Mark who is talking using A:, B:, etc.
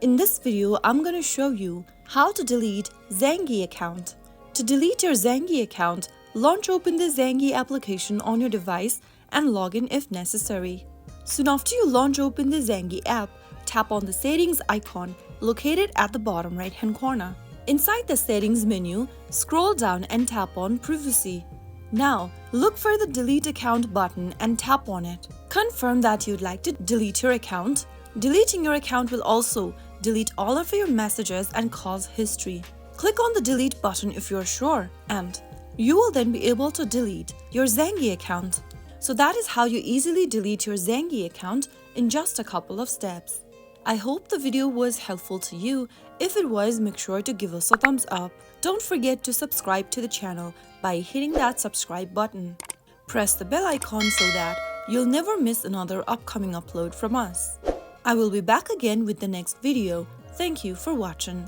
A: In this video, I'm going to show you how to delete Zangi account. To delete your Zangi account, launch open the Zangi application on your device and log in if necessary. Soon after you launch open the Zangi app, tap on the settings icon located at the bottom right hand corner. Inside the settings menu, scroll down and tap on privacy. Now, look for the delete account button and tap on it. Confirm that you'd like to delete your account. Deleting your account will also delete all of your messages and calls history. Click on the delete button if you're sure, and you will then be able to delete your Zangi account. So that is how you easily delete your Zangi account in just a couple of steps. I hope the video was helpful to you. If it was, make sure to give us a thumbs up. Don't forget to subscribe to the channel by hitting that subscribe button. Press the bell icon so that you'll never miss another upcoming upload from us. I will be back again with the next video. Thank you for watching.